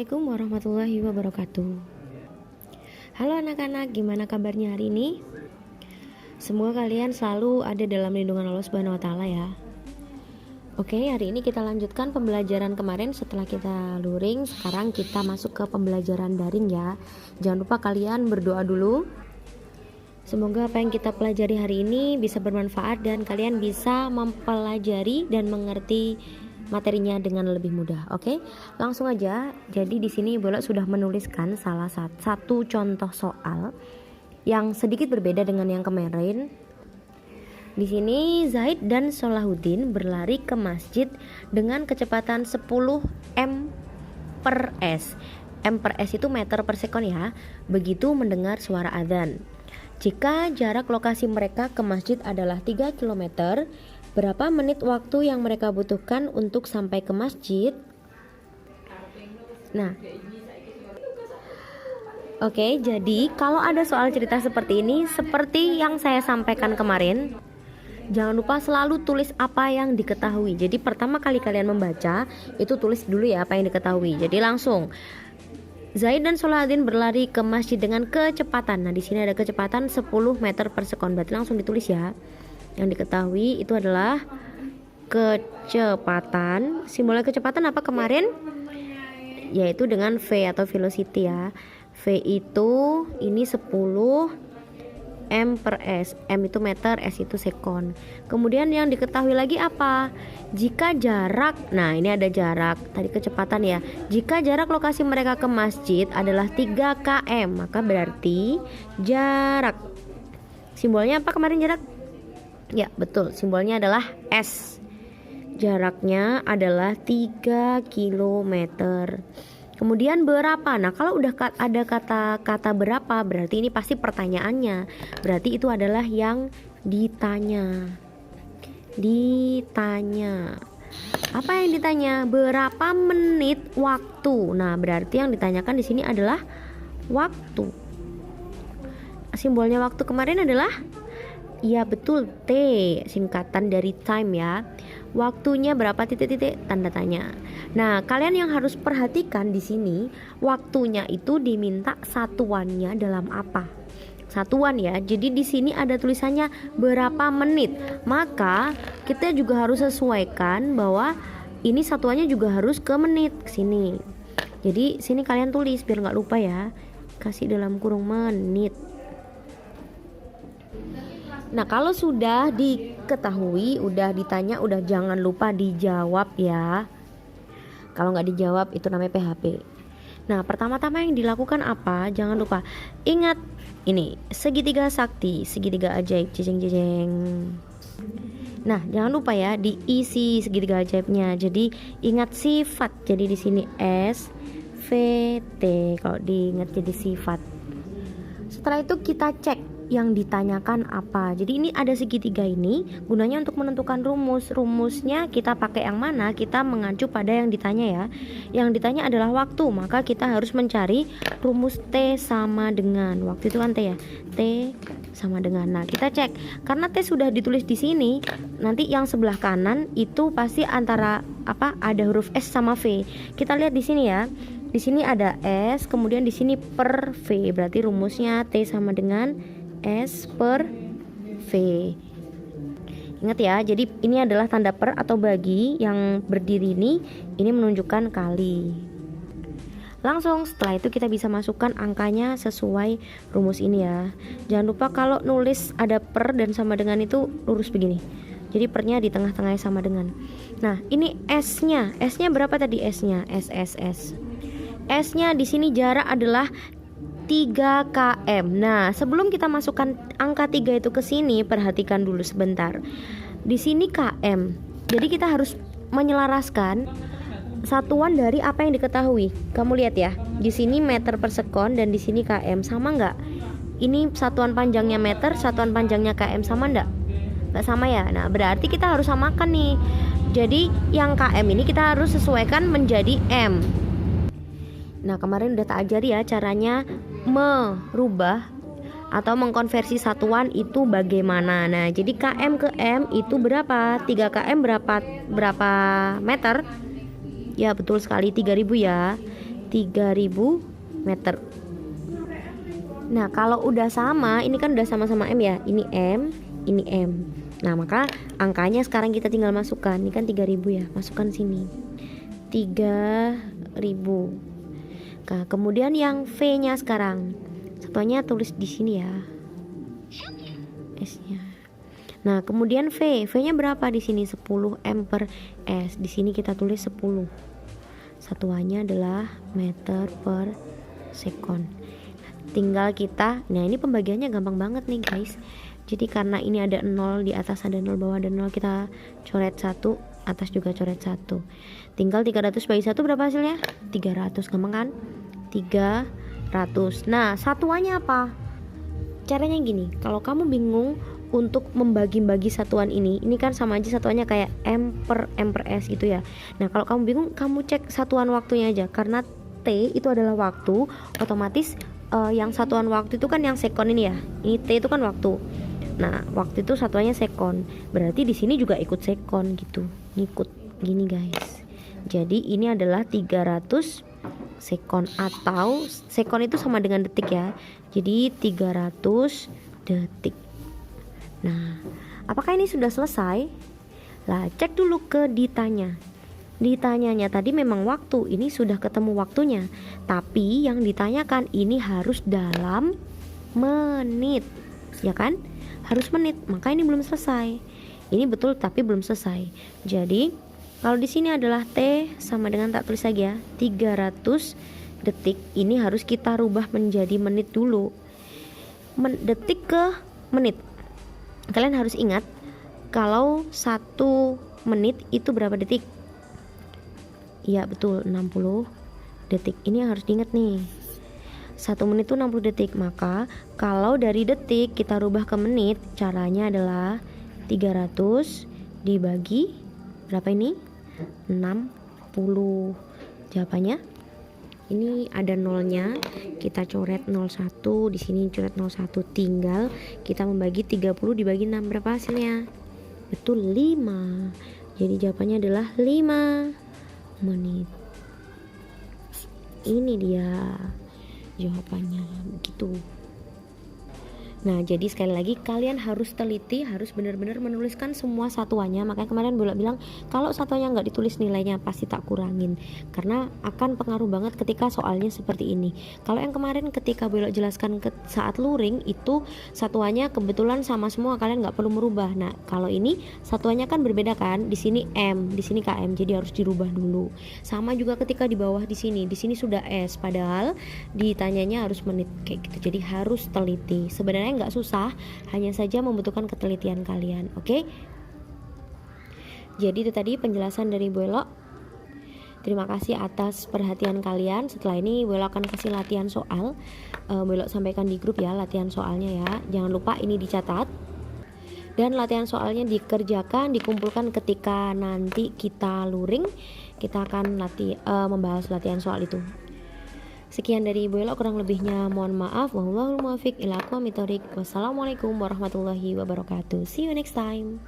Assalamualaikum warahmatullahi wabarakatuh. Halo anak-anak, gimana kabarnya hari ini? Semoga kalian selalu ada dalam lindungan Allah Subhanahu wa taala ya. Oke, hari ini kita lanjutkan pembelajaran kemarin setelah kita luring. Sekarang kita masuk ke pembelajaran daring ya. Jangan lupa kalian berdoa dulu. Semoga apa yang kita pelajari hari ini bisa bermanfaat dan kalian bisa mempelajari dan mengerti materinya dengan lebih mudah. Oke, langsung aja. Jadi di sini Bola sudah menuliskan salah satu contoh soal yang sedikit berbeda dengan yang kemarin. Di sini Zaid dan Solahuddin berlari ke masjid dengan kecepatan 10 m per s. M per s itu meter per sekon ya. Begitu mendengar suara adzan. Jika jarak lokasi mereka ke masjid adalah 3 km, berapa menit waktu yang mereka butuhkan untuk sampai ke masjid? Nah, oke, jadi kalau ada soal cerita seperti ini, seperti yang saya sampaikan kemarin, jangan lupa selalu tulis apa yang diketahui. Jadi pertama kali kalian membaca, itu tulis dulu ya apa yang diketahui. Jadi langsung Zaid dan Solahuddin berlari ke masjid dengan kecepatan. Nah, di sini ada kecepatan 10 meter per sekon. Berarti langsung ditulis ya. Yang diketahui itu adalah kecepatan. Simbolnya kecepatan apa kemarin? Yaitu dengan V atau velocity ya. V itu ini 10 m per s. M itu meter, s itu sekon. Kemudian yang diketahui lagi apa? Jika jarak, nah ini ada jarak, tadi kecepatan ya. Jika jarak lokasi mereka ke masjid adalah 3 km, maka berarti jarak. Simbolnya apa kemarin jarak? Ya betul, simbolnya adalah S. Jaraknya adalah 3 km. Kemudian berapa? Nah kalau udah ada kata-kata berapa, berarti ini pasti pertanyaannya. Berarti itu adalah yang ditanya. Apa yang ditanya? Berapa menit waktu? Nah berarti yang ditanyakan di sini adalah waktu. Simbolnya waktu kemarin adalah, ya betul, T, singkatan dari time ya. Waktunya berapa titik-titik tanda tanya. Nah, kalian yang harus perhatikan di sini, waktunya itu diminta satuannya dalam apa? Satuan ya. Jadi di sini ada tulisannya berapa menit. Maka kita juga harus sesuaikan bahwa ini satuannya juga harus ke menit ke sini. Jadi sini kalian tulis biar nggak lupa ya. Kasih dalam kurung menit. Nah kalau sudah diketahui, udah ditanya, udah jangan lupa dijawab ya. Kalau nggak dijawab itu namanya PHP. Nah pertama-tama yang dilakukan apa? Jangan lupa ingat ini segitiga sakti, segitiga ajaib, jejeng. Nah jangan lupa ya diisi segitiga ajaibnya. Jadi ingat sifat. Jadi di sini S, V, T. Kalau diingat jadi sifat. Setelah itu kita cek yang ditanyakan apa. Jadi ini ada segitiga ini gunanya untuk menentukan rumus. Rumusnya kita pakai yang mana? Kita mengacu pada yang ditanya ya. Yang ditanya adalah waktu, maka kita harus mencari rumus T sama dengan, waktu itu kan T ya. T sama dengan. Nah, kita cek. Karena T sudah ditulis di sini, nanti yang sebelah kanan itu pasti antara apa? Ada huruf S sama V. Kita lihat di sini ya. Di sini ada S, kemudian di sini per V. Berarti rumusnya T sama dengan S per V. Ingat ya, jadi ini adalah tanda per atau bagi. Yang berdiri ini menunjukkan kali. Langsung setelah itu kita bisa masukkan angkanya sesuai rumus ini ya. Jangan lupa kalau nulis ada per dan sama dengan itu lurus begini. Jadi pernya di tengah-tengahnya sama dengan. Nah ini S-nya. S-nya berapa tadi S-nya? S. S-nya di sini jarak adalah 3 km. Nah, sebelum kita masukkan angka 3 itu ke sini, perhatikan dulu sebentar. Di sini km. Jadi kita harus menyelaraskan satuan dari apa yang diketahui. Kamu lihat ya, di sini meter per sekon dan di sini km, sama nggak? Ini satuan panjangnya meter, satuan panjangnya km, sama nggak? Nggak sama ya. Nah, berarti kita harus samakan nih. Jadi yang km ini kita harus sesuaikan menjadi m. Nah kemarin udah tak ajari ya caranya merubah atau mengkonversi satuan itu bagaimana. Nah jadi km ke m itu berapa? 3 km berapa meter? Ya betul sekali 3000 ya. 3000 meter. Nah kalau udah sama, ini kan udah sama-sama M ya, ini M, ini M. Nah maka angkanya sekarang kita tinggal masukkan. Ini kan 3000 ya, masukkan sini 3000. Nah kemudian yang V nya sekarang, satuannya tulis di sini ya, S nya. Nah kemudian V nya berapa di sini? 10 M per S. Di sini kita tulis 10. Satuannya adalah meter per second. Tinggal kita, nah ini pembagiannya gampang banget nih guys. Jadi karena ini ada 0 di atas, ada 0 bawah, ada 0, kita coret 1, atas juga coret 1. Tinggal 300 bagi 1 berapa hasilnya? 300, gampang kan? 300. Nah satuannya apa? Caranya gini, kalau kamu bingung untuk membagi-bagi satuan ini kan sama aja satuannya kayak M per S gitu ya. Nah kalau kamu bingung, kamu cek satuan waktunya aja. Karena T itu adalah waktu, otomatis yang satuan waktu itu kan yang sekon ini ya. Ini T itu kan waktu. Nah waktu itu satuannya sekon, berarti di sini juga ikut sekon gitu, ngikut gini guys. Jadi ini adalah 300 sekon, atau sekon itu sama dengan detik ya. Jadi 300 detik. Nah, apakah ini sudah selesai? Lah, cek dulu ke ditanya. Ditanyanya tadi memang waktu, ini sudah ketemu waktunya. Tapi yang ditanyakan ini harus dalam menit, ya kan? Harus menit, maka ini belum selesai. Ini betul tapi belum selesai. Jadi, kalau di sini adalah T sama dengan, tak tulis lagi ya, 300 detik. Ini harus kita rubah menjadi menit dulu. Detik ke menit. Kalian harus ingat kalau 1 menit itu berapa detik? Iya betul, 60 detik. Ini yang harus diingat nih. 1 menit itu 60 detik. Maka kalau dari detik kita rubah ke menit, caranya adalah 300 dibagi berapa ini? 60. Jawabannya ini ada nolnya, kita coret 01, di sini coret 01, tinggal kita membagi 30 dibagi 6, berapa hasilnya? Betul, 5. Jadi jawabannya adalah 5 menit. Ini dia jawabannya, begitu. Nah jadi sekali lagi kalian harus teliti, harus benar-benar menuliskan semua satuannya. Makanya kemarin Bola bilang kalau satuannya nggak ditulis nilainya pasti tak kurangin, karena akan pengaruh banget ketika soalnya seperti ini. Kalau yang kemarin ketika Bola jelaskan saat luring itu satuannya kebetulan sama semua, kalian nggak perlu merubah. Nah kalau ini satuannya kan berbeda kan, di sini M, di sini KM, jadi harus dirubah dulu. Sama juga ketika di bawah di sini sudah S, padahal ditanyanya harus menit kayak gitu. Jadi harus teliti. Sebenarnya nggak susah, hanya saja membutuhkan ketelitian kalian. Oke? Jadi itu tadi penjelasan dari Bu Elo. Terima kasih atas perhatian kalian. Setelah ini Bu Elo akan kasih latihan soal. Bu Elo sampaikan di grup ya latihan soalnya ya. Jangan lupa ini dicatat. Dan latihan soalnya dikerjakan, dikumpulkan ketika nanti kita luring. Kita akan membahas latihan soal itu. Sekian dari Ibu Elo, kurang lebihnya mohon maaf. Wallahul muwaffiq ila aqwamit thoriq. Wassalamualaikum warahmatullahi wabarakatuh. See you next time.